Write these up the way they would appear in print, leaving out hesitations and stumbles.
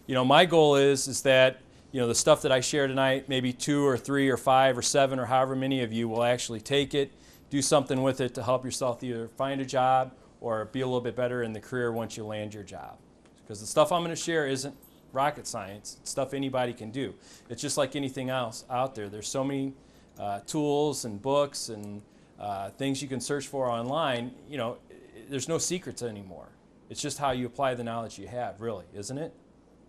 my goal is that, the stuff that I share tonight, maybe 2 or 3 or 5 or 7 or however many of you will actually take it, do something with it to help yourself either find a job or be a little bit better in the career once you land your job. Because the stuff I'm going to share isn't rocket science. It's stuff anybody can do. It's just like anything else out there. There's so many tools and books and things you can search for online. There's no secrets anymore. It's just how you apply the knowledge you have, really, isn't it?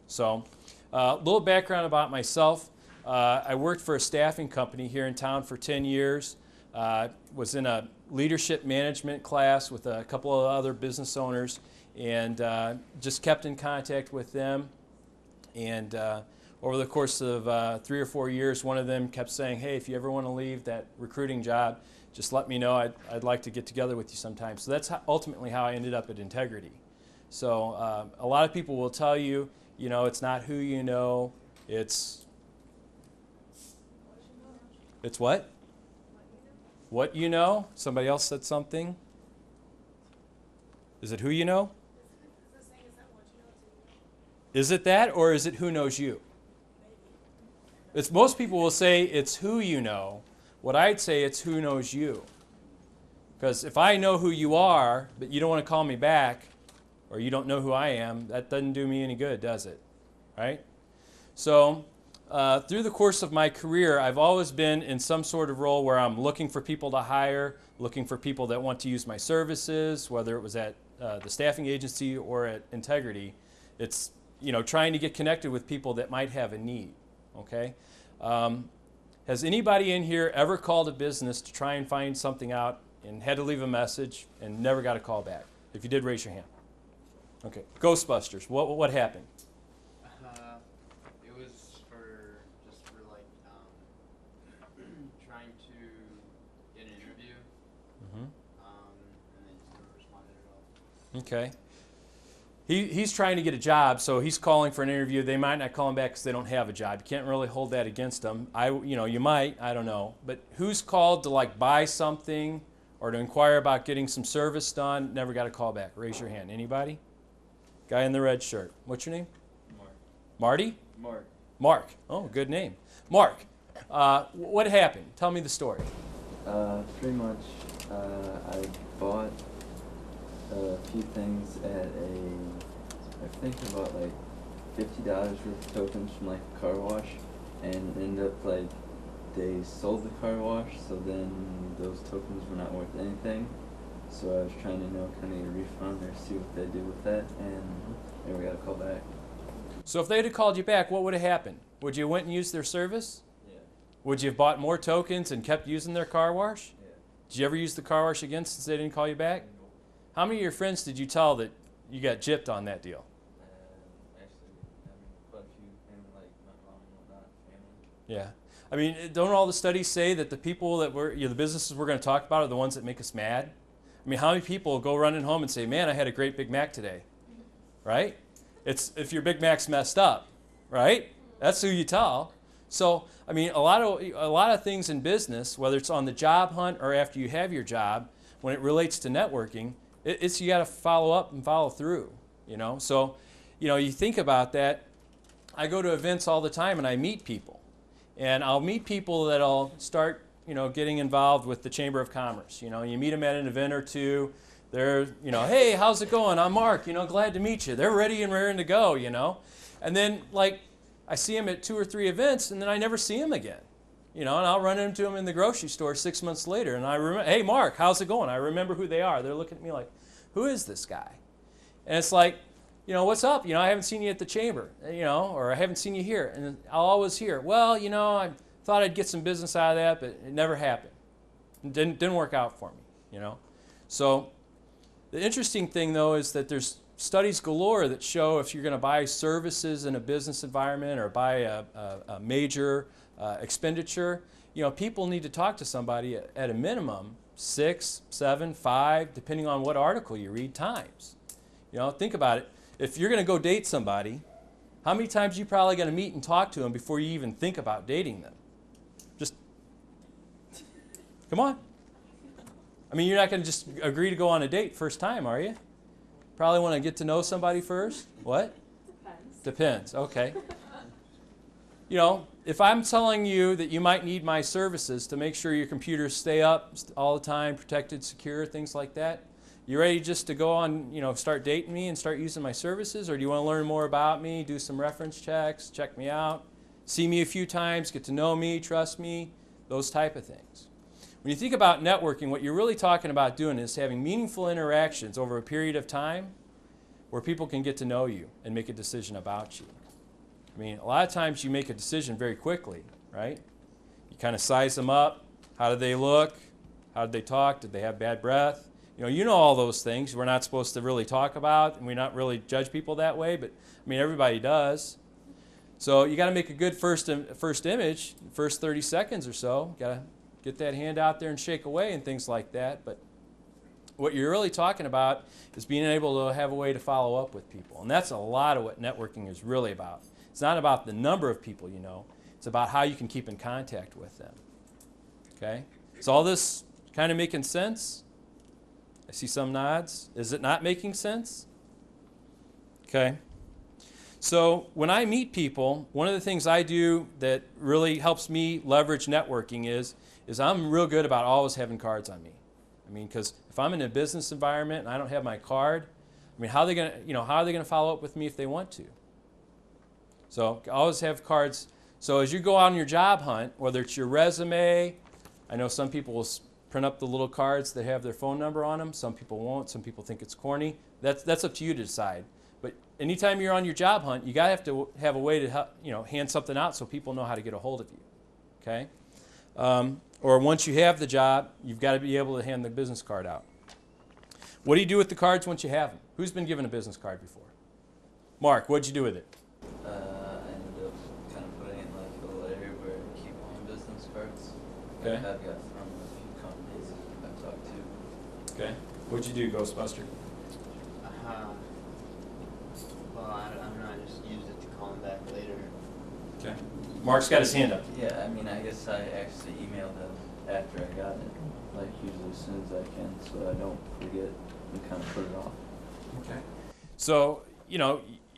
So, a little background about myself. I worked for a staffing company here in town for 10 years. Was in a leadership management class with a couple of other business owners, and just kept in contact with them. And over the course of 3 or 4 years, one of them kept saying, hey, if you ever want to leave that recruiting job, just let me know. I'd like to get together with you sometime. So that's ultimately how I ended up at Integrity. So a lot of people will tell you, it's not who you know, it's what? What you know? Somebody else said something. Is it who you know? Is it that, or is it who knows you? It's, most people will say it's who you know. What I'd say it's who knows you. Because if I know who you are, but you don't want to call me back, or you don't know who I am, that doesn't do me any good, does it? Right? So, through the course of my career, I've always been in some sort of role where I'm looking for people to hire, looking for people that want to use my services, whether it was at the staffing agency or at Integrity. It's, trying to get connected with people that might have a need, okay? Has anybody in here ever called a business to try and find something out and had to leave a message and never got a call back? If you did, raise your hand. Okay, Ghostbusters, what happened? It was just for like trying to get an interview, and they just never responded at all. Okay. He's trying to get a job, so he's calling for an interview. They might not call him back because they don't have a job. You can't really hold that against them. You might, I don't know. But who's called to like buy something or to inquire about getting some service done, never got a call back? Raise your hand. Anybody? Guy in the red shirt. What's your name? Mark. Marty? Mark. Mark. Oh, good name. Mark, what happened? Tell me the story. Pretty much, I bought a few things at I think about like $50 worth of tokens from like a car wash, and ended up like they sold the car wash, so then those tokens were not worth anything. So I was trying to kind of get a refund or see what they do with that, and never got a call back. So if they had called you back, what would have happened? Would you have went and used their service? Yeah. Would you have bought more tokens and kept using their car wash? Yeah. Did you ever use the car wash again since they didn't call you back? Nope. How many of your friends did you tell that you got gypped on that deal? Actually, quite a few, and like my mom and whatnot, family. Yeah. I mean, don't all the studies say that the people that the businesses we're going to talk about are the ones that make us mad? I mean, how many people go running home and say, man, I had a great Big Mac today, right? It's if your Big Mac's messed up, right? That's who you tell. So, I mean, a lot of things in business, whether it's on the job hunt or after you have your job, when it relates to networking, it's you got to follow up and follow through, So, you think about that. I go to events all the time and I meet people. And I'll meet people that'll start getting involved with the Chamber of Commerce. You meet them at an event or two. They're, hey, how's it going? I'm Mark. Glad to meet you. They're ready and raring to go. And then, like, I see them at 2 or 3 events, and then I never see them again. And I'll run into them in the grocery store 6 months later, and I remember, hey, Mark, how's it going? I remember who they are. They're looking at me like, who is this guy? And it's like, what's up? I haven't seen you at the Chamber, or I haven't seen you here. And I'll always hear, well, I thought I'd get some business out of that, but it never happened. It didn't work out for me, So the interesting thing, though, is that there's studies galore that show if you're going to buy services in a business environment or buy a major expenditure, people need to talk to somebody at a minimum 6, 7, 5, depending on what article you read, times. Think about it. If you're going to go date somebody, how many times are you probably going to meet and talk to them before you even think about dating them? Just, come on. I mean, you're not going to just agree to go on a date first time, are you? Probably want to get to know somebody first. What? Depends. Okay. You know, if I'm telling you that you might need my services to make sure your computers stay up all the time, protected, secure, things like that, you ready just to go on, you know, start dating me and start using my services? Or do you want to learn more about me, do some reference checks, check me out, see me a few times, get to know me, trust me, those type of things? When you think about networking, what you're really talking about doing is having meaningful interactions over a period of time where people can get to know you and make a decision about you. I mean, a lot of times you make a decision very quickly, right? You kind of size them up. How did they look? How did they talk? Did they have bad breath? You know all those things we're not supposed to really talk about, and we not really judge people that way, but I mean, everybody does. So you got to make a good first image, first 30 seconds or so. Got to get that hand out there and shake away and things like that. But what you're really talking about is being able to have a way to follow up with people. And that's a lot of what networking is really about. It's not about the number of people you know. It's about how you can keep in contact with them. Okay? Is all this kind of making sense? I see some nods. Is it not making sense? Okay. So when I meet people, one of the things I do that really helps me leverage networking is I'm real good about always having cards on me. I mean, because if I'm in a business environment and I don't have my card, I mean, how are they going to follow up with me if they want to? So always have cards. So as you go on your job hunt, whether it's your resume, I know some people will print up the little cards that have their phone number on them. Some people won't. Some people think it's corny. That's up to you to decide. But anytime you're on your job hunt, you got to have a way to hand something out so people know how to get a hold of you. Okay? Or once you have the job, you've got to be able to hand the business card out. What do you do with the cards once you have them? Who's been given a business card before? Mark, what'd you do with it? I ended up kind of putting it in like a little area where I keep all my business cards. Okay. I've got from a few companies I've talked to. Okay. What'd you do, Ghostbuster? Well, I don't know. I just used it to call him back later. Okay. Mark's got his hand up. Yeah, I mean, I guess I actually emailed them after I got it, like usually as soon as I can, so I don't forget and kind of put it off. Okay. So,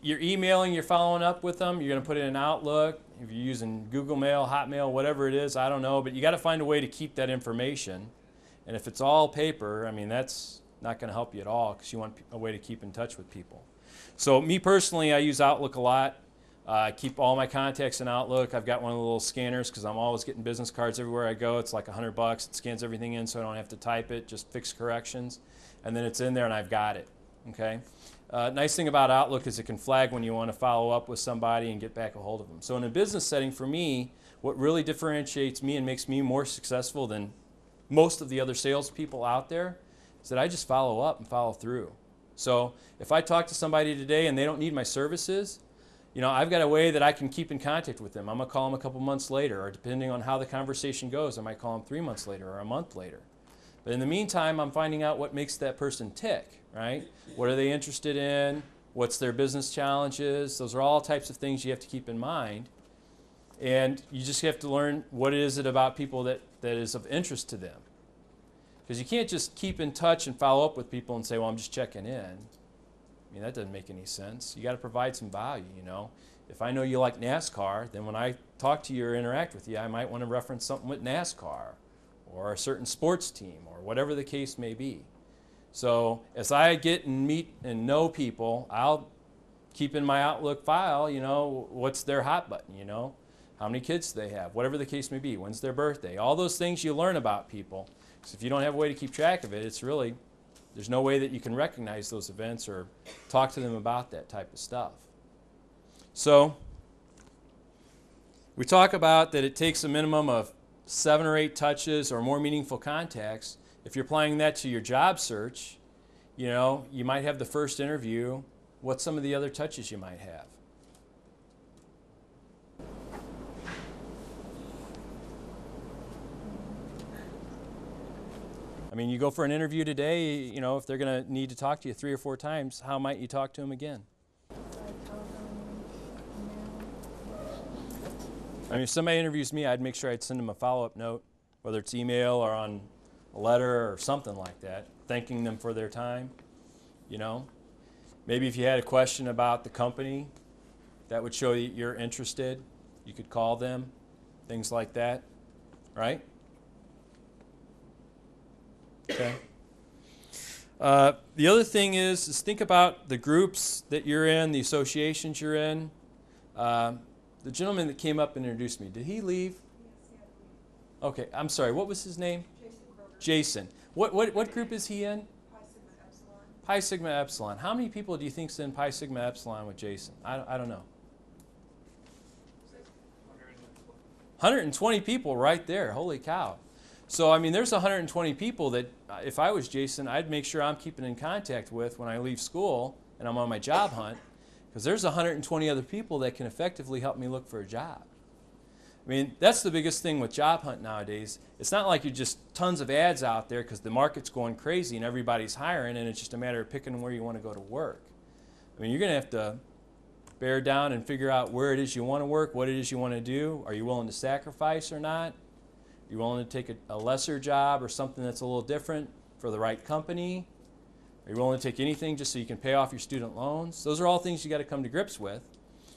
you're emailing, you're following up with them, you're going to put it in Outlook, if you're using Google Mail, Hotmail, whatever it is, I don't know, but you got to find a way to keep that information. And if it's all paper, I mean, that's not going to help you at all because you want a way to keep in touch with people. So me personally, I use Outlook a lot. I keep all my contacts in Outlook. I've got one of the little scanners because I'm always getting business cards everywhere I go. It's like $100. It scans everything in so I don't have to type it, just fix corrections. And then it's in there and I've got it. Okay. Nice thing about Outlook is it can flag when you want to follow up with somebody and get back a hold of them. So in a business setting, for me, what really differentiates me and makes me more successful than most of the other salespeople out there is that I just follow up and follow through. So if I talk to somebody today and they don't need my services, I've got a way that I can keep in contact with them. I'm going to call them a couple months later, or depending on how the conversation goes, I might call them 3 months later or a month later. But in the meantime, I'm finding out what makes that person tick, right? What are they interested in? What's their business challenges? Those are all types of things you have to keep in mind. And you just have to learn what is it about people that is of interest to them. Because you can't just keep in touch and follow up with people and say, well, I'm just checking in. I mean, that doesn't make any sense. You got to provide some value, If I know you like NASCAR, then when I talk to you or interact with you, I might want to reference something with NASCAR or a certain sports team or whatever the case may be. So as I get and meet and know people, I'll keep in my Outlook file, what's their hot button, how many kids do they have, whatever the case may be, when's their birthday, all those things you learn about people. So if you don't have a way to keep track of it, it's really, there's no way that you can recognize those events or talk to them about that type of stuff. So we talk about that it takes a minimum of 7 or 8 touches or more meaningful contacts. If you're applying that to your job search, you might have the first interview. What's some of the other touches you might have? I mean, you go for an interview today, if they're going to need to talk to you 3 or 4 times, how might you talk to them again? I mean, if somebody interviews me, I'd make sure I'd send them a follow-up note, whether it's email or on a letter or something like that, thanking them for their time, Maybe if you had a question about the company, That would show you you're interested. You could call them, things like that, right? Okay. The other thing is think about the groups that you're in, the associations you're in. The gentleman that came up and introduced me, did he leave? Okay, I'm sorry. What was his name? Jason. What group is he in? Pi Sigma Epsilon. How many people do you think's in Pi Sigma Epsilon with Jason? I don't know. 120 people right there. Holy cow. So, I mean, there's 120 people that if I was Jason, I'd make sure I'm keeping in contact with when I leave school and I'm on my job hunt, because there's 120 other people that can effectively help me look for a job. I mean, that's the biggest thing with job hunt nowadays. It's not like you're just tons of ads out there because the market's going crazy and everybody's hiring and it's just a matter of picking where you want to go to work. I mean, you're going to have to bear down and figure out where it is you want to work, what it is you want to do. Are you willing to sacrifice or not? Are you willing to take a lesser job or something that's a little different for the right company? Are you willing to take anything just so you can pay off your student loans? Those are all things you got to come to grips with.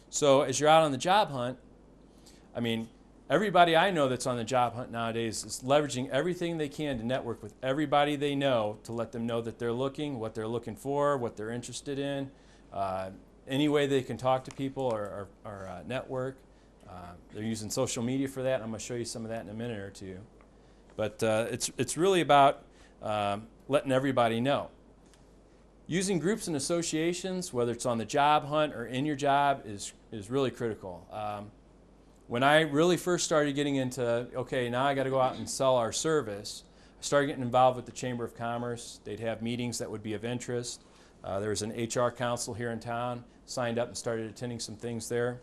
So as you're out on the job hunt, I mean, everybody I know that's on the job hunt nowadays is leveraging everything they can to network with everybody they know to let them know that they're looking, what they're looking for, what they're interested in, any way they can talk to people or network. They're using social media for that. I'm going to show you some of that in a minute or two. But it's really about letting everybody know. Using groups and associations, whether it's on the job hunt or in your job, is really critical. When I really first started getting into, okay, now I got to go out and sell our service, I started getting involved with the Chamber of Commerce. They'd have meetings that would be of interest. There was an HR council here in town, signed up and started attending some things there.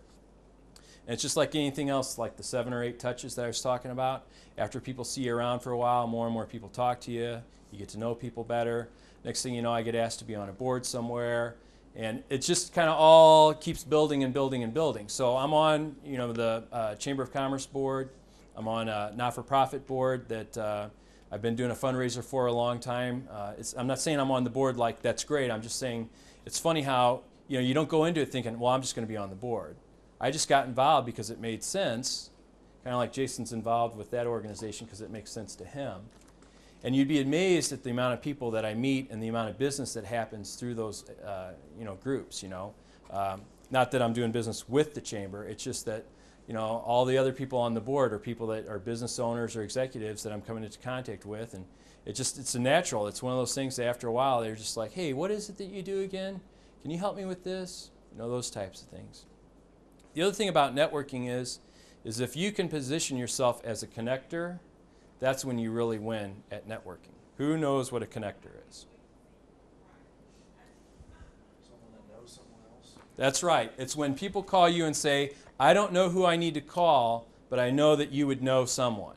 And it's just like anything else, like the 7 or 8 touches that I was talking about. After people see you around for a while, more and more people talk to you. You get to know people better. Next thing you know, I get asked to be on a board somewhere. And it just kind of all keeps building and building and building. So I'm on, the Chamber of Commerce board. I'm on a not-for-profit board that I've been doing a fundraiser for a long time. I'm not saying I'm on the board like that's great. I'm just saying it's funny how you don't go into it thinking, well, I'm just going to be on the board. I just got involved because it made sense, kind of like Jason's involved with that organization because it makes sense to him. And you'd be amazed at the amount of people that I meet and the amount of business that happens through those groups. Not that I'm doing business with the chamber. It's just that all the other people on the board are people that are business owners or executives that I'm coming into contact with, and it's a natural. It's one of those things that after a while they're just like, hey, what is it that you do again? Can you help me with this? Those types of things. The other thing about networking is if you can position yourself as a connector, that's when you really win at networking. Who knows what a connector is? Someone that knows someone else. That's right. It's when people call you and say, I don't know who I need to call, but I know that you would know someone.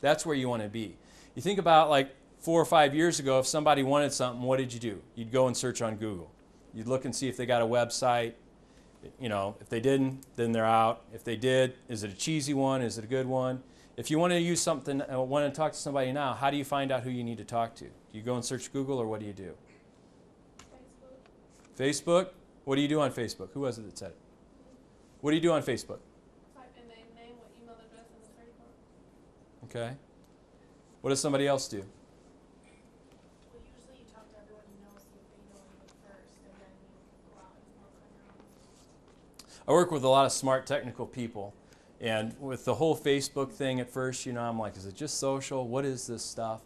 That's where you want to be. You think about like 4 or 5 years ago, if somebody wanted something, what did you do? You'd go and search on Google. You'd look and see if they got a website. If they didn't, then they're out. If they did, is it a cheesy one? Is it a good one? If you want to use something, want to talk to somebody now, how do you find out who you need to talk to? Do you go and search Google, or what do you do? Facebook. What do you do on Facebook? Who was it that said it? What do you do on Facebook? Type in their name, what email address, and the search bar. Okay. What does somebody else do? Well, usually you talk to everyone you know, see if they know you first, and then you go out and work on your own. I work with a lot of smart technical people, and with the whole Facebook thing at first, I'm like, is it just social? What is this stuff?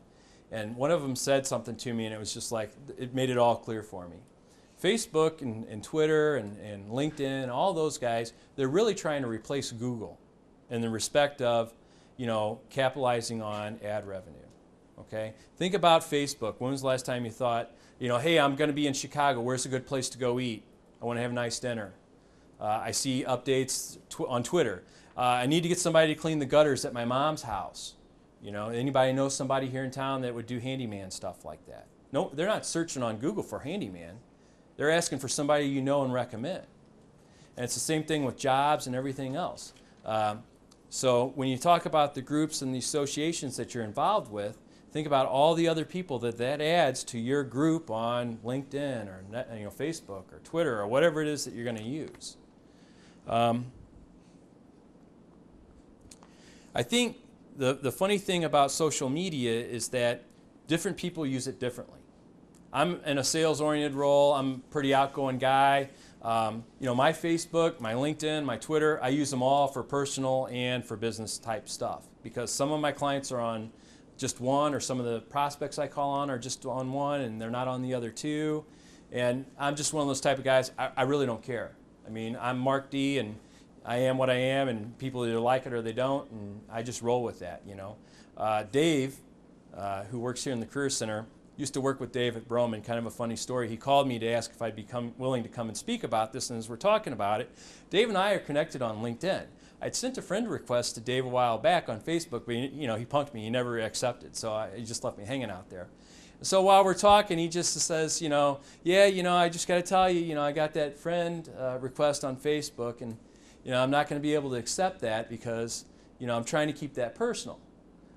And one of them said something to me, and it was just like, it made it all clear for me. Facebook and Twitter and LinkedIn, all those guys, they're really trying to replace Google in the respect of, capitalizing on ad revenue. Okay? Think about Facebook. When was the last time you thought, hey, I'm going to be in Chicago. Where's a good place to go eat? I want to have a nice dinner. I see updates on Twitter. I need to get somebody to clean the gutters at my mom's house. Anybody know somebody here in town that would do handyman stuff like that? No, they're not searching on Google for handyman. They're asking for somebody you know and recommend. And it's the same thing with jobs and everything else. So when you talk about the groups and the associations that you're involved with, think about all the other people that adds to your group on LinkedIn or Facebook or Twitter or whatever it is that you're going to use. I think the funny thing about social media is that different people use it differently. I'm in a sales-oriented role. I'm a pretty outgoing guy. My Facebook, my LinkedIn, my Twitter, I use them all for personal and for business type stuff because some of my clients are on just one, or some of the prospects I call on are just on one and they're not on the other two. And I'm just one of those type of guys, I really don't care. I mean, I'm Mark D and I am what I am, and people either like it or they don't, and I just roll with that, Dave, who works here in the Career Center, used to work with Dave at Broman. Kind of a funny story. He called me to ask if I'd be willing to come and speak about this, and as we're talking about it, Dave and I are connected on LinkedIn. I'd sent a friend request to Dave a while back on Facebook, but he punked me. He never accepted, so he just left me hanging out there. So while we're talking, he just says, I just got to tell you, I got that friend request on Facebook, and I'm not going to be able to accept that because, I'm trying to keep that personal.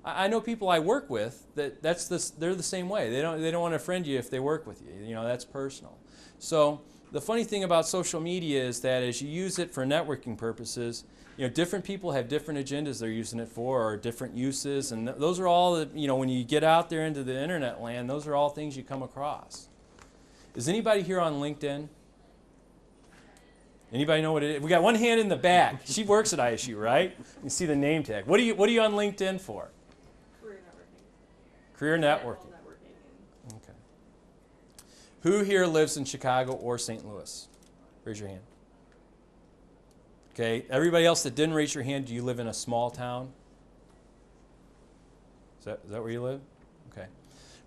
I know people I work with they're the same way. They don't want to friend you if they work with you. That's personal. So the funny thing about social media is that as you use it for networking purposes, different people have different agendas they're using it for, or different uses, and those are all when you get out there into the internet land, those are all things you come across. Is anybody here on LinkedIn? Anybody know what it is? We got one hand in the back. She works at ISU, right? You see the name tag. What are you on LinkedIn for? Career networking. Career networking. Okay. Who here lives in Chicago or St. Louis? Raise your hand. Okay. Everybody else that didn't raise your hand, do you live in a small town? Is that where you live? Okay.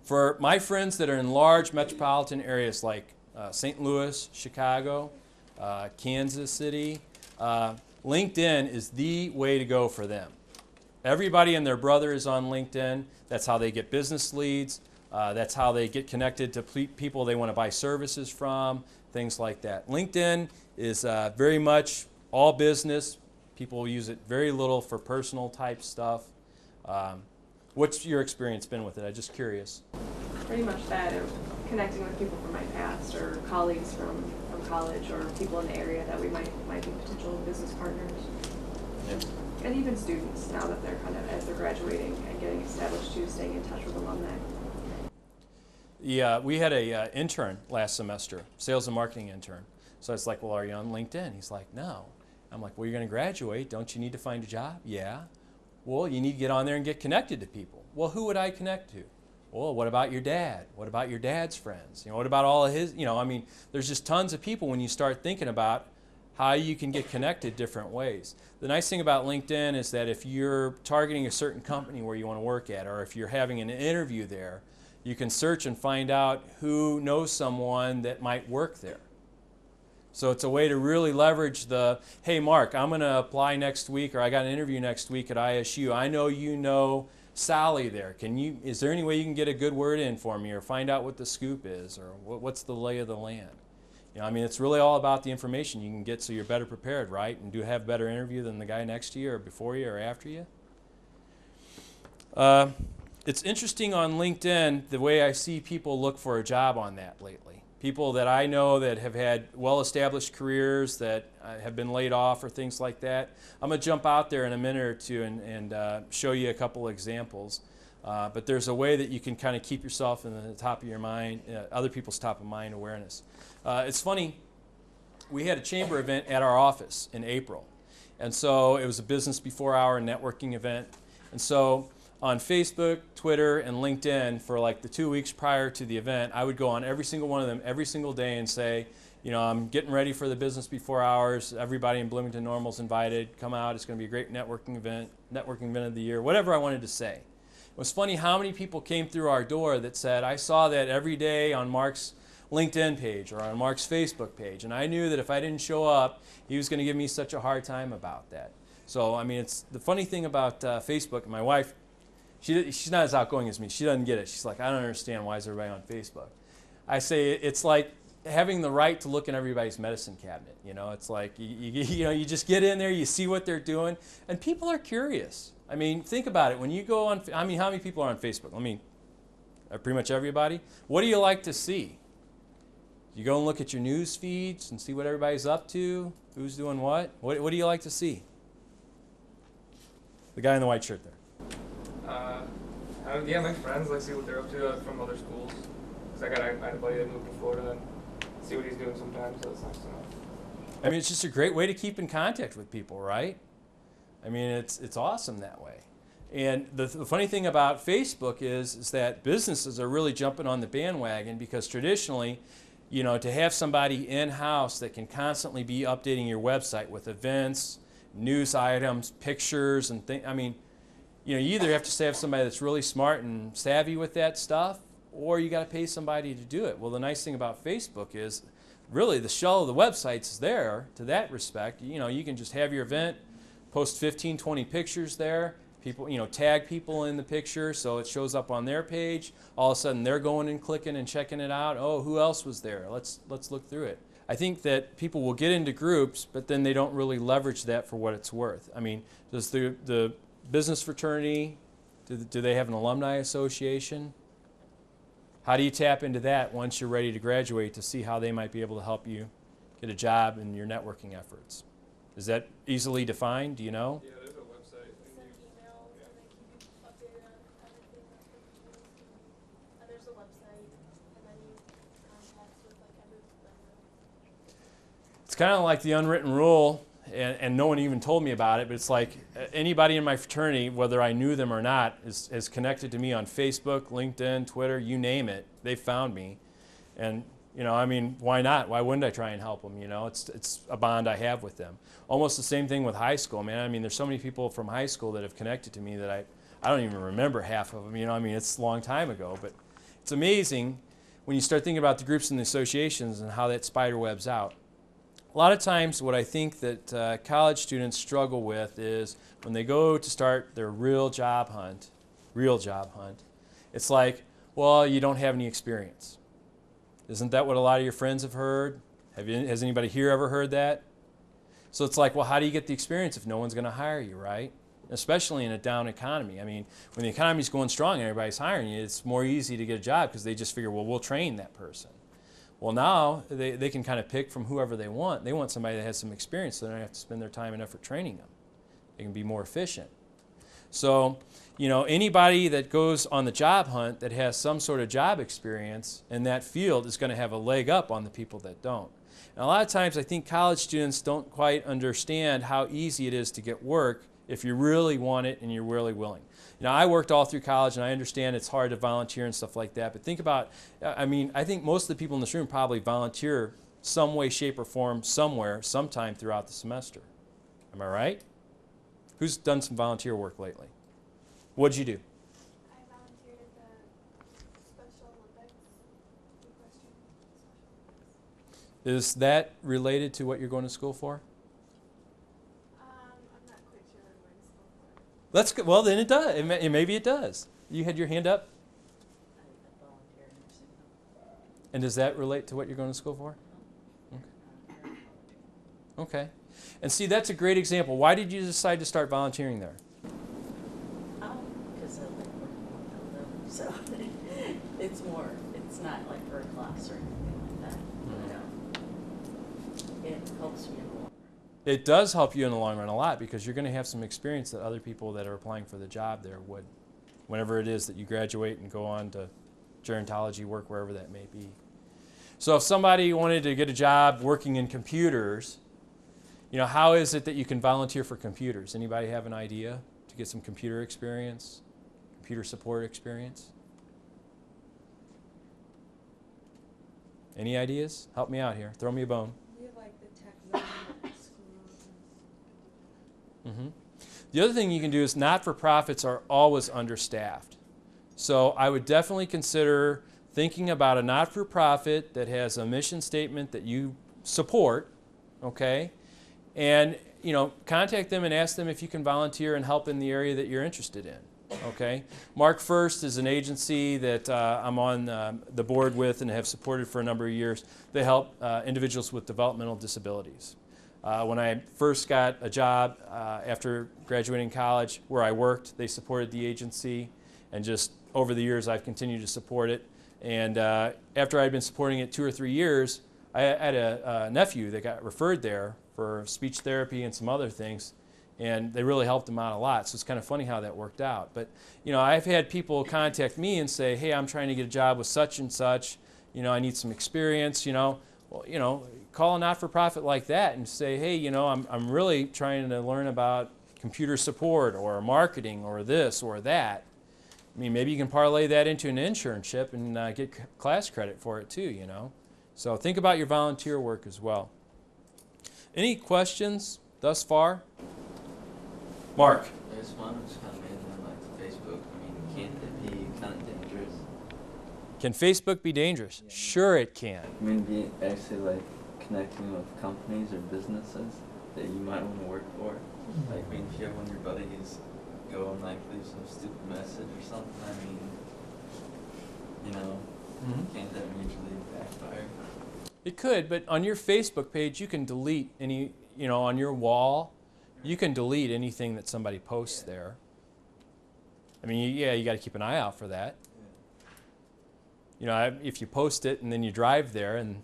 For my friends that are in large metropolitan areas like St. Louis, Chicago, Kansas City, LinkedIn is the way to go for them. Everybody and their brother is on LinkedIn. That's how they get business leads. That's how they get connected to people they want to buy services from, things like that. LinkedIn is very much all business. People use it very little for personal type stuff. What's your experience been with it? I'm just curious. Pretty much that, of connecting with people from my past, or colleagues from college, or people in the area that we might be potential business partners. Yeah. And even students, now that they're as they're graduating and getting established too, staying in touch with alumni. Yeah, we had a intern last semester, sales and marketing intern. So it's like, well, are you on LinkedIn? He's like, no. I'm like, well, you're going to graduate. Don't you need to find a job? Yeah. Well, you need to get on there and get connected to people. Well, who would I connect to? Well, what about your dad? What about your dad's friends? What about all of his, there's just tons of people when you start thinking about how you can get connected different ways. The nice thing about LinkedIn is that if you're targeting a certain company where you want to work at, or if you're having an interview there, you can search and find out who knows someone that might work there. So it's a way to really leverage hey, Mark, I'm going to apply next week, or I got an interview next week at ISU. I know you know Sally there. Is there any way you can get a good word in for me, or find out what the scoop is, or what's the lay of the land? It's really all about the information you can get so you're better prepared, right? And do have a better interview than the guy next to you, or before you, or after you. It's interesting on LinkedIn the way I see people look for a job on that lately. People that I know that have had well-established careers that have been laid off or things like that. I'm going to jump out there in a minute or two and show you a couple examples. But there's a way that you can kind of keep yourself in the top of your mind, other people's top of mind awareness. It's funny, we had a chamber event at our office in April. And so it was a business before hour networking event. And so on Facebook, Twitter, and LinkedIn for like the 2 weeks prior to the event, I would go on every single one of them every single day and say, I'm getting ready for the business before hours. Everybody in Bloomington Normal's invited. Come out. It's going to be a great networking event of the year, whatever I wanted to say. It was funny how many people came through our door that said, I saw that every day on Mark's LinkedIn page or on Mark's Facebook page, and I knew that if I didn't show up, he was going to give me such a hard time about that. So, it's the funny thing about Facebook. My wife, she's not as outgoing as me. She doesn't get it. She's like, I don't understand, why is everybody on Facebook? I say it's like having the right to look in everybody's medicine cabinet. It's like you just get in there, you see what they're doing, and people are curious. Think about it. When you go on, how many people are on Facebook? Pretty much everybody. What do you like to see? You go and look at your news feeds and see what everybody's up to, who's doing what. What do you like to see? The guy in the white shirt there. Yeah, my friends, like, see what they're up to from other schools. Because I had a buddy that moved to Florida and see what he's doing sometimes, so it's nice to know. I mean, it's just a great way to keep in contact with people, right? I mean, it's awesome that way. And the funny thing about Facebook is that businesses are really jumping on the bandwagon because traditionally, you know, to have somebody in-house that can constantly be updating your website with events, news items, pictures, and things. I mean, you know, you either have to have somebody that's really smart and savvy with that stuff, or you got to pay somebody to do it. Well, the nice thing about Facebook is really the shell of the website's there to that respect. You know, you can just have your event, post 15, 20 pictures there. People, you know, tag people in the picture so it shows up on their page. All of a sudden they're going and clicking and checking it out. Oh, who else was there? Let's look through it. I think that people will get into groups, but then they don't really leverage that for what it's worth. I mean, does the business fraternity, do they have an alumni association? How do you tap into that once you're ready to graduate to see how they might be able to help you get a job in your networking efforts? Is that easily defined? Do you know? Yeah, there's a website. Send emails and they keep you updated on everything that's happening. And there's a website, and then you contacts with like every member. It's kind of like the unwritten rule, and no one even told me about it, but it's like anybody in my fraternity, whether I knew them or not, is connected to me on Facebook, LinkedIn, Twitter, you name it. They found me. And, you know, I mean, why not? Why wouldn't I try and help them? You know, it's a bond I have with them. Almost the same thing with high school, man. I mean, there's so many people from high school that have connected to me that I don't even remember half of them. You know, I mean, it's a long time ago, but it's amazing when you start thinking about the groups and the associations and how that spider webs out. A lot of times what I think that college students struggle with is when they go to start their real job hunt, it's like, well, you don't have any experience. Isn't that what a lot of your friends have heard? Has anybody here ever heard that? So it's like, well, how do you get the experience if no one's going to hire you, right? Especially in a down economy. I mean, when the economy's going strong and everybody's hiring you, it's more easy to get a job because they just figure, well, we'll train that person. Well, now they can kind of pick from whoever they want. They want somebody that has some experience so they don't have to spend their time and effort training them. They can be more efficient. So, you know, anybody that goes on the job hunt that has some sort of job experience in that field is going to have a leg up on the people that don't. And a lot of times I think college students don't quite understand how easy it is to get work if you really want it and you're really willing. You know, I worked all through college and I understand it's hard to volunteer and stuff like that, but think about, I mean, I think most of the people in this room probably volunteer some way, shape, or form somewhere, sometime throughout the semester. Am I right? Who's done some volunteer work lately? What'd you do? I volunteered at the Special Olympics, equestrian Special Olympics. Is that related to what you're going to school for? I'm not quite sure what I'm going to school for. Let's go, well, then it does. Maybe it does. You had your hand up? I volunteer in nursing home. And does that relate to what you're going to school for? Okay. And see, that's a great example. Why did you decide to start volunteering there? Because I like working with them, so it's not like for a class or anything like that. But, it helps me in the long run. It does help you in the long run a lot because you're going to have some experience that other people that are applying for the job there would, whenever it is that you graduate and go on to gerontology work, wherever that may be. So if somebody wanted to get a job working in computers, you know, how is it that you can volunteer for computers? Anybody have an idea to get some computer experience, computer support experience? Any ideas? Help me out here. Throw me a bone. We have like the tech zone at schools. Mm-hmm. The other thing you can do is not-for-profits are always understaffed. So I would definitely consider thinking about a not-for-profit that has a mission statement that you support, okay? And, you know, contact them and ask them if you can volunteer and help in the area that you're interested in, okay? Mark First is an agency that I'm on the board with and have supported for a number of years. They help individuals with developmental disabilities. When I first got a job after graduating college where I worked, they supported the agency, and just over the years I've continued to support it. And after I'd been supporting it 2 or 3 years, I had a nephew that got referred there for speech therapy and some other things, and they really helped him out a lot. So it's kind of funny how that worked out. But I've had people contact me and say, hey, I'm trying to get a job with such and such. I need some experience. Well, call a not-for-profit like that and say, hey, I'm really trying to learn about computer support or marketing or this or that. I mean, maybe you can parlay that into an internship and get class credit for it too, So think about your volunteer work as well. Any questions thus far? Mark? I just wanted to kind of mainly like Facebook. I mean, can't it be kind of dangerous? Can Facebook be dangerous? Yeah. Sure it can. I mean, be actually like connecting with companies or businesses that you might want to work for. Like, I mean, if you have one of your buddies go and like leave some stupid message or something, I mean, can't that mutually backfire? It could, but on your Facebook page, you can delete any, on your wall, you can delete anything that somebody posts there. I mean, yeah, you got to keep an eye out for that. If you post it and then you drive there and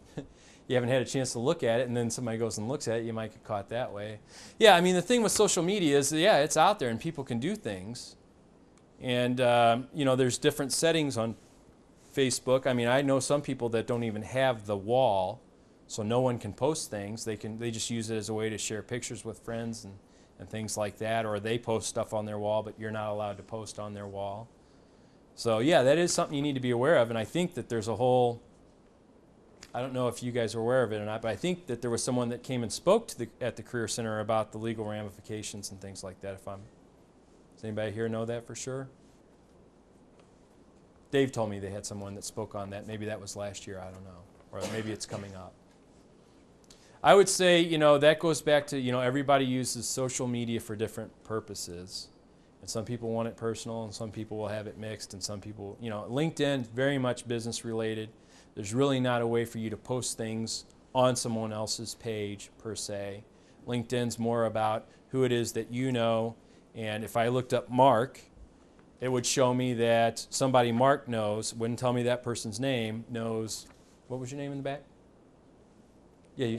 you haven't had a chance to look at it and then somebody goes and looks at it, you might get caught that way. Yeah, I mean, the thing with social media is, yeah, it's out there and people can do things. And, there's different settings on Facebook. I mean, I know some people that don't even have the wall, so no one can post things. They just use it as a way to share pictures with friends and things like that, or they post stuff on their wall, but you're not allowed to post on their wall. So yeah, that is something you need to be aware of, and I think that there's a whole, I don't know if you guys are aware of it or not, but I think that there was someone that came and spoke at the Career Center about the legal ramifications and things like that. Does anybody here know that for sure? Dave told me they had someone that spoke on that. Maybe that was last year, I don't know. Or maybe it's coming up. I would say, that goes back to, everybody uses social media for different purposes. And some people want it personal, and some people will have it mixed, and some people, LinkedIn, very much business related. There's really not a way for you to post things on someone else's page, per se. LinkedIn's more about who it is that you know. And if I looked up Mark, it would show me that somebody Mark knows, wouldn't tell me that person's name, knows, what was your name in the back? Yeah,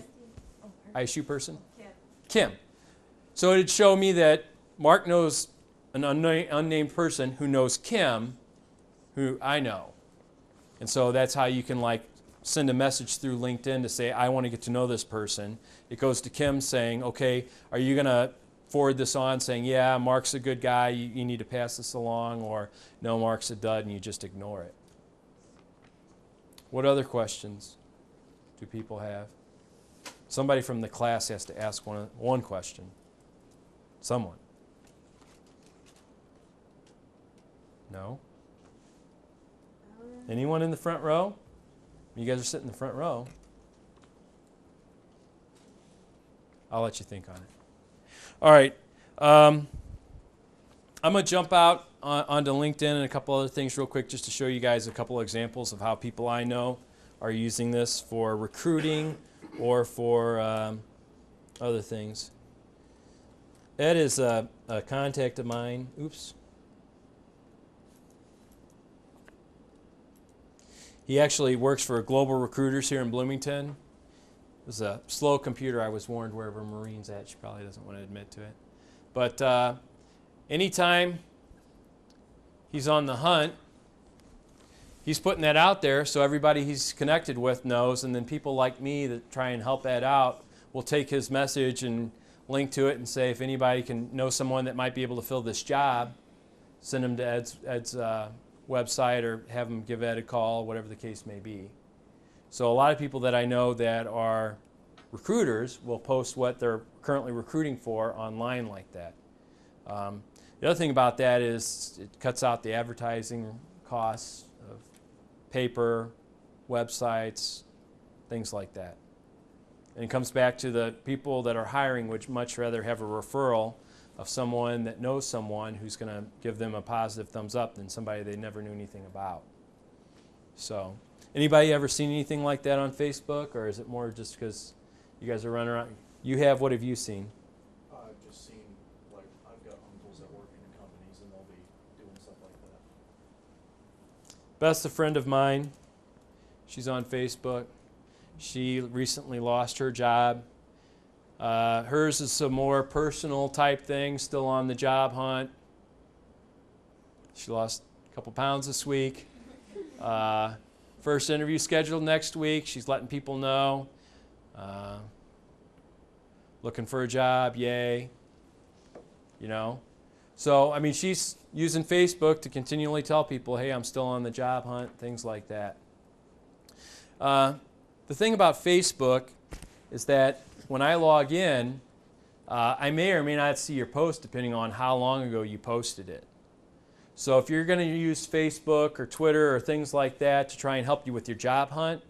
ISU person? Kim. So it'd show me that Mark knows an unnamed person who knows Kim, who I know. And so that's how you can send a message through LinkedIn to say, I want to get to know this person. It goes to Kim saying, okay, are you going to forward this on saying, yeah, Mark's a good guy, you need to pass this along, or no, Mark's a dud, and you just ignore it. What other questions do people have? Somebody from the class has to ask one question. Someone. No? Anyone in the front row? You guys are sitting in the front row. I'll let you think on it. All right. I'm going to jump out onto LinkedIn and a couple other things real quick just to show you guys a couple examples of how people I know are using this for recruiting or for other things. Ed is a contact of mine. Oops. He actually works for Global Recruiters here in Bloomington. It was a slow computer, I was warned, wherever Marine's at. She probably doesn't want to admit to it. But anytime he's on the hunt, he's putting that out there so everybody he's connected with knows, and then people like me that try and help Ed out will take his message and link to it and say, if anybody can know someone that might be able to fill this job, send them to Ed's website or have them give Ed a call, whatever the case may be. So a lot of people that I know that are recruiters will post what they're currently recruiting for online like that. The other thing about that is it cuts out the advertising costs of paper, websites, things like that. And it comes back to the people that are hiring would much rather have a referral of someone that knows someone who's going to give them a positive thumbs up than somebody they never knew anything about. So, anybody ever seen anything like that on Facebook, or is it more just because you guys are running around? You have, what have you seen? I've just seen, I've got uncles that work in companies and they'll be doing stuff like that. Best a friend of mine. She's on Facebook. She recently lost her job. Hers is some more personal type thing, still on the job hunt. She lost a couple pounds this week. First interview scheduled next week. She's letting people know. Looking for a job, yay. You know? So, I mean, she's using Facebook to continually tell people, hey, I'm still on the job hunt, things like that. The thing about Facebook is that when I log in, I may or may not see your post depending on how long ago you posted it. So if you're going to use Facebook or Twitter or things like that to try and help you with your job hunt,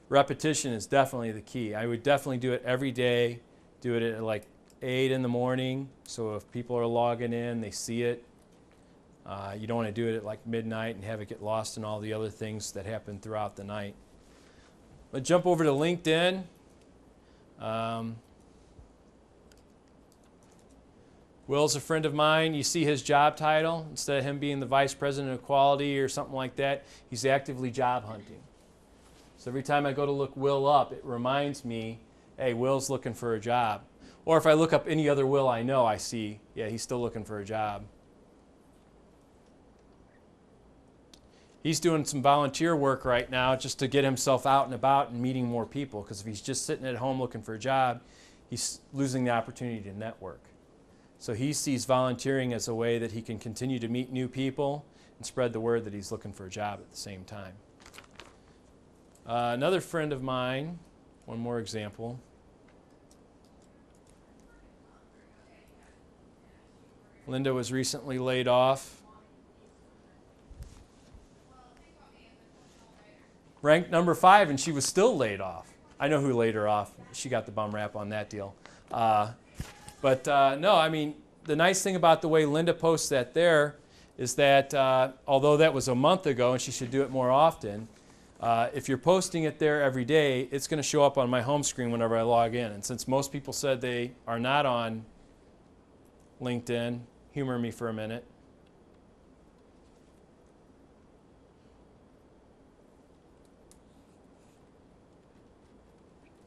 repetition is definitely the key. I would definitely do it every day. Do it at like 8 in the morning, so if people are logging in, they see it. You don't want to do it at like midnight and have it get lost in all the other things that happen throughout the night. Let's jump over to LinkedIn. Will's a friend of mine. You see his job title. Instead of him being the Vice President of Quality or something like that, he's actively job hunting. So every time I go to look Will up, it reminds me, hey, Will's looking for a job. Or if I look up any other Will I know, I see, yeah, he's still looking for a job. He's doing some volunteer work right now just to get himself out and about and meeting more people, because if he's just sitting at home looking for a job, he's losing the opportunity to network. So he sees volunteering as a way that he can continue to meet new people and spread the word that he's looking for a job at the same time. Another friend of mine, one more example. Linda was recently laid off. Ranked number 5, and she was still laid off. I know who laid her off. She got the bum rap on that deal. But no, I mean, the nice thing about the way Linda posts that there is that although that was a month ago and she should do it more often, if you're posting it there every day, it's going to show up on my home screen whenever I log in. And since most people said they are not on LinkedIn, humor me for a minute.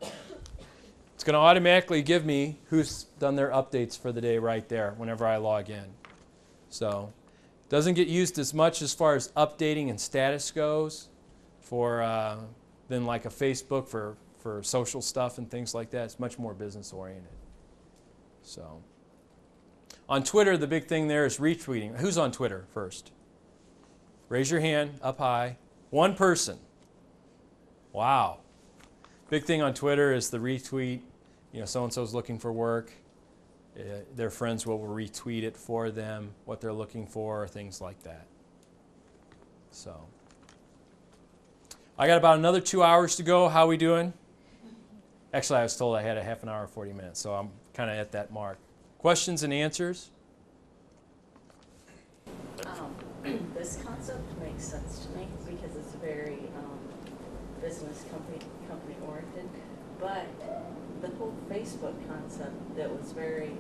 It's going to automatically give me who's done their updates for the day right there whenever I log in. So it doesn't get used as much as far as updating and status goes for than like a Facebook for social stuff and things like that. It's much more business oriented. So on Twitter, the big thing there is retweeting. Who's on Twitter first? Raise your hand up high. One person. Wow. Big thing on Twitter is the retweet. You know, so-and-so's looking for work. Their friends will retweet it for them, what they're looking for, things like that. So, I got about another 2 hours to go. How are we doing? Actually, I was told I had a half an hour, 40 minutes, so I'm kind of at that mark. Questions and answers? This concept makes sense to me because it's very business company oriented, but the whole Facebook concept that was very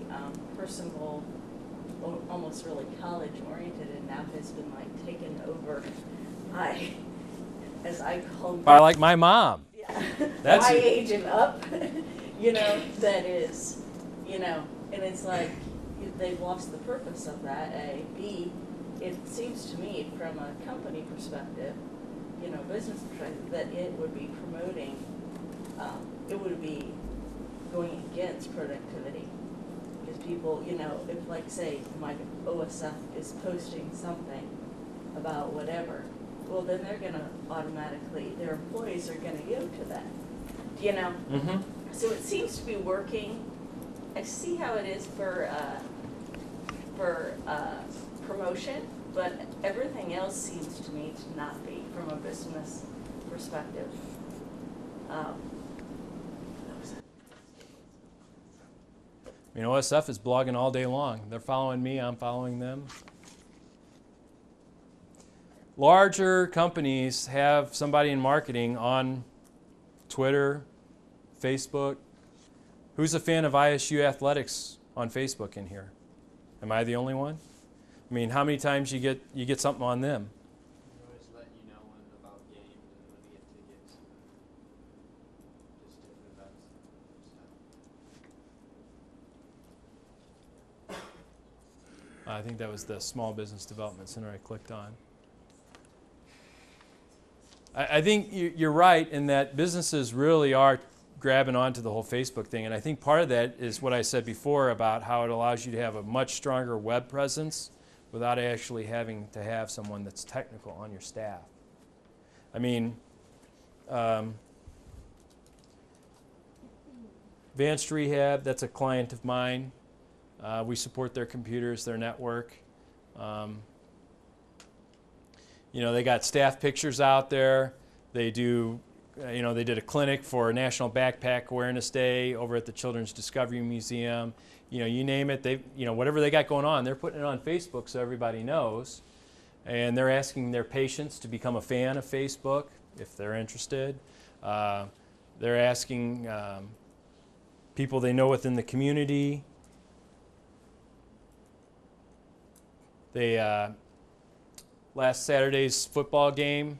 personal, almost really college oriented, and now has been like taken over by, as I call them, By like my mom. yeah, That's my it. age and up, you know, that is, you know, and it's like they've lost the purpose of that. A, B, it seems to me from a company perspective, you know, business perspective, that it would be promoting, it would be going against productivity. Because people, you know, if like say my OSF is posting something about whatever, well then they're gonna automatically, their employees are gonna go to that, you know? Mm-hmm. So it seems to be working. I see how it is for promotion, but everything else seems to me to not be from a business perspective. You know, OSF is blogging all day long. They're following me, I'm following them. Larger companies have somebody in marketing on Twitter, Facebook. Who's a fan of ISU athletics on Facebook in here? Am I the only one? I mean, how many times you get something on them? We always let you know when about games and when we get tickets. I think that was the small business development center I clicked on. I think you're right in that businesses really are grabbing onto the whole Facebook thing. And I think part of that is what I said before about how it allows you to have a much stronger web presence without actually having to have someone that's technical on your staff. I mean, Advanced Rehab, that's a client of mine. We support their computers, their network. You know, they got staff pictures out there. They do, you know, they did a clinic for National Backpack Awareness Day over at the Children's Discovery Museum. You know, you name it, they, you know, whatever they got going on, they're putting it on Facebook so everybody knows. And they're asking their patients to become a fan of Facebook if they're interested. They're asking people they know within the community. They last Saturday's football game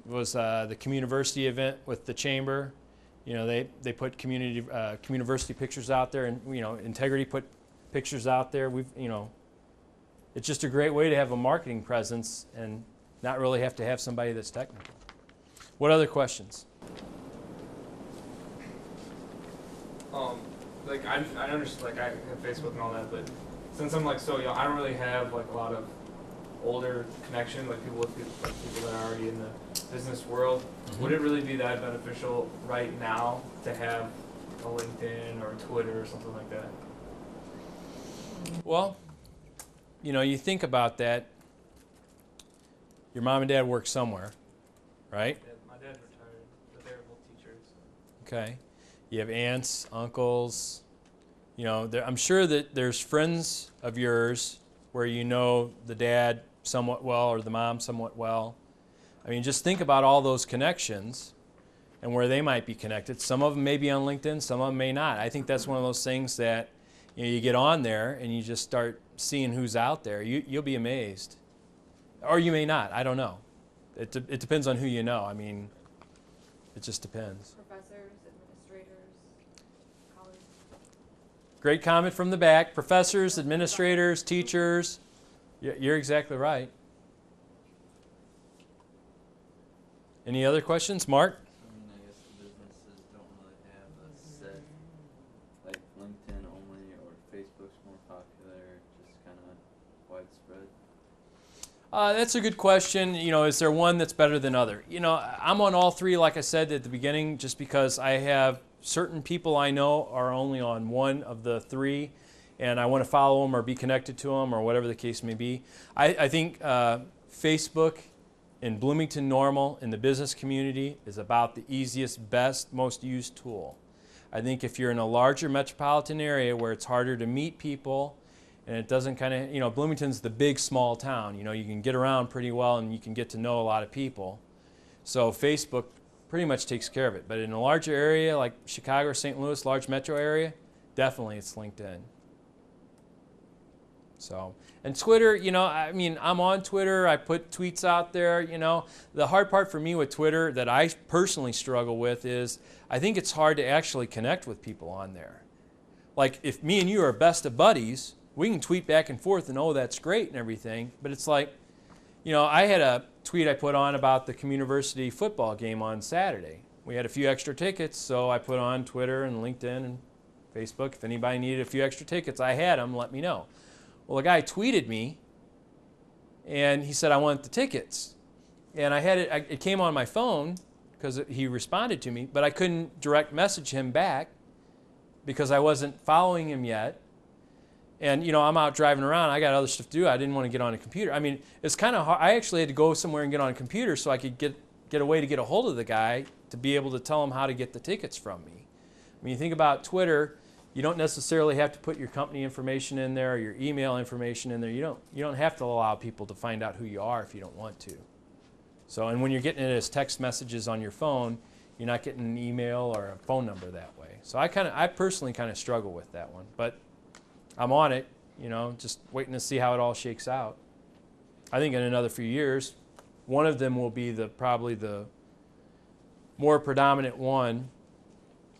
was the community event with the chamber. You know, they put community pictures out there, and you know, Integrity put pictures out there. You know, it's just a great way to have a marketing presence and not really have to have somebody that's technical. What other questions? Like I understand, like I have Facebook and all that, but since I'm like so young, I don't really have like a lot of older connection, like people that are already in the business world. Mm-hmm. Would it really be that beneficial right now to have a LinkedIn or a Twitter or something like that? Well, you know, you think about that. Your mom and dad work somewhere, right? Yeah, my dad's retired, but they're both teachers. Okay. You have aunts, uncles. You know, I'm sure that there's friends of yours where you know the dad somewhat well or the mom somewhat well. I mean, just think about all those connections and where they might be connected. Some of them may be on LinkedIn, some of them may not. I think that's one of those things that, you know, you get on there and you just start seeing who's out there. You'll be amazed. Or you may not. I don't know. It depends on who you know. I mean, it just depends. Professors, administrators, colleagues. Great comment from the back. Professors, administrators, teachers. You're exactly right. Any other questions? Mark? I mean, I guess the businesses don't really have a set, like LinkedIn only or Facebook's more popular, just kind of widespread. That's a good question. You know, is there one that's better than other? You know, I'm on all three, like I said at the beginning, just because I have certain people I know are only on one of the three, and I want to follow them or be connected to them or whatever the case may be. I think Facebook in Bloomington Normal in the business community is about the easiest, best, most used tool. I think if you're in a larger metropolitan area where it's harder to meet people and it doesn't kind of, you know, Bloomington's the big small town. You know, you can get around pretty well and you can get to know a lot of people. So Facebook pretty much takes care of it. But in a larger area like Chicago or St. Louis, large metro area, definitely it's LinkedIn. So, and Twitter, you know, I mean, I'm on Twitter. I put tweets out there, you know. The hard part for me with Twitter that I personally struggle with is I think it's hard to actually connect with people on there. Like if me and you are best of buddies, we can tweet back and forth and oh, that's great and everything. But it's like, you know, I had a tweet I put on about the community football game on Saturday. We had a few extra tickets, so I put on Twitter and LinkedIn and Facebook. If anybody needed a few extra tickets, I had them, let me know. Well, a guy tweeted me, and he said, I want the tickets. And I had it, it came on my phone because he responded to me, but I couldn't direct message him back because I wasn't following him yet. And, you know, I'm out driving around. I got other stuff to do. I didn't want to get on a computer. I mean, it's kind of hard. I actually had to go somewhere and get on a computer so I could get a way to get a hold of the guy to be able to tell him how to get the tickets from me. When you think about Twitter, you don't necessarily have to put your company information in there or your email information in there. You don't have to allow people to find out who you are if you don't want to. So, and when you're getting it as text messages on your phone, you're not getting an email or a phone number that way. So I personally kind of struggle with that one, but I'm on it, you know, just waiting to see how it all shakes out. I think in another few years, one of them will be probably the more predominant one,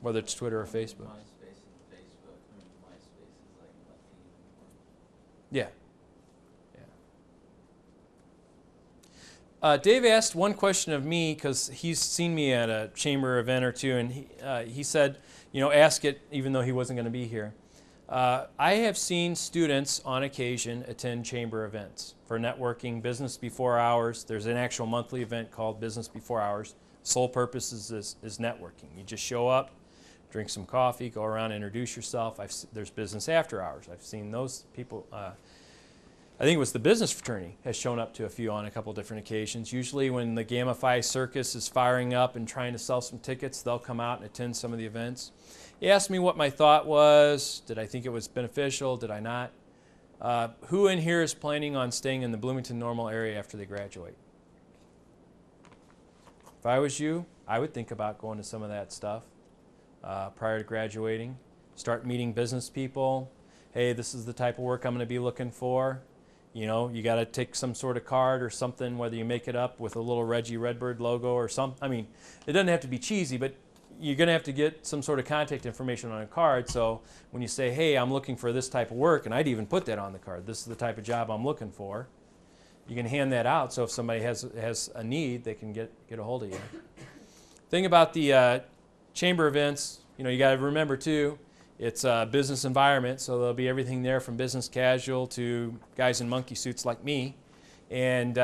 whether it's Twitter or Facebook. MySpace and Facebook. I mean, MySpace is like nothing Yeah. Dave asked one question of me because he's seen me at a chamber event or two, and he said, ask it even though he wasn't going to be here. I have seen students on occasion attend chamber events for networking, business before hours. There's an actual monthly event called Business Before Hours. Sole purpose is networking. You just show up, drink some coffee, go around, introduce yourself. There's business after hours. I've seen those people. I think it was the business fraternity has shown up to a few on a couple different occasions. Usually when the Gamma Phi Circus is firing up and trying to sell some tickets, they'll come out and attend some of the events. He asked me what my thought was. Did I think it was beneficial? Did I not? Who in here is planning on staying in the Bloomington Normal area after they graduate? If I was you, I would think about going to some of that stuff prior to graduating. Start meeting business people. Hey, this is the type of work I'm going to be looking for. You got to take some sort of card or something, whether you make it up with a little Reggie Redbird logo or something. I mean, it doesn't have to be cheesy, but you're going to have to get some sort of contact information on a card. So when you say, hey, I'm looking for this type of work, and I'd even put that on the card, this is the type of job I'm looking for, you can hand that out. So if somebody has a need, they can get a hold of you. Thing about the chamber events, you got to remember too, it's a business environment, so there'll be everything there from business casual to guys in monkey suits like me. And,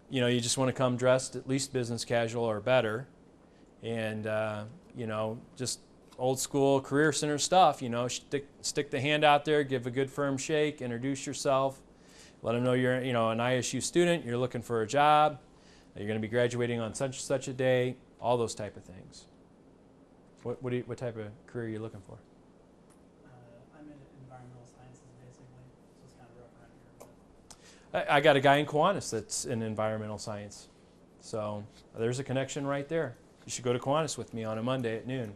you just want to come dressed at least business casual or better. And, just old school career center stuff, stick the hand out there, give a good firm shake, introduce yourself, let them know you're, an ISU student, you're looking for a job, you're going to be graduating on such a day, all those type of things. What type of career are you looking for? I'm in environmental sciences, basically, so it's kind of rough around here. I got a guy in Kiwanis that's in environmental science. So there's a connection right there. You should go to Kiwanis with me on a Monday at noon.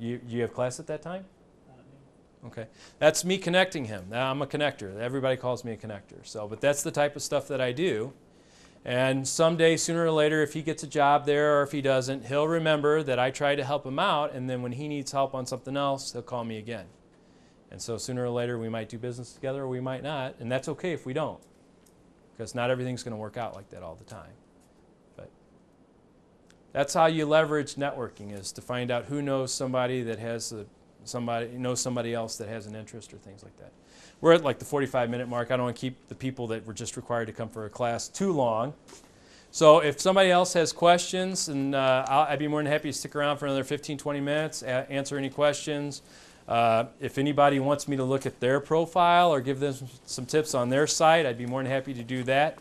Okay. You have class at that time? Me. Okay. That's me connecting him. Now, I'm a connector. Everybody calls me a connector. But that's the type of stuff that I do. And someday, sooner or later, if he gets a job there or if he doesn't, he'll remember that I tried to help him out, and then when he needs help on something else, he'll call me again. And so sooner or later, we might do business together or we might not, and that's okay if we don't, because not everything's going to work out like that all the time. But that's how you leverage networking, is to find out who knows somebody that has somebody else that has an interest or things like that. We're at like the 45-minute mark. I don't want to keep the people that were just required to come for a class too long. So if somebody else has questions, and I'd be more than happy to stick around for another 15, 20 minutes, answer any questions. If anybody wants me to look at their profile or give them some tips on their site, I'd be more than happy to do that.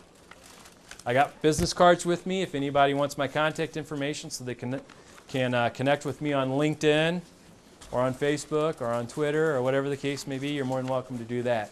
I got business cards with me if anybody wants my contact information so they can connect with me on LinkedIn or on Facebook or on Twitter or whatever the case may be. You're more than welcome to do that.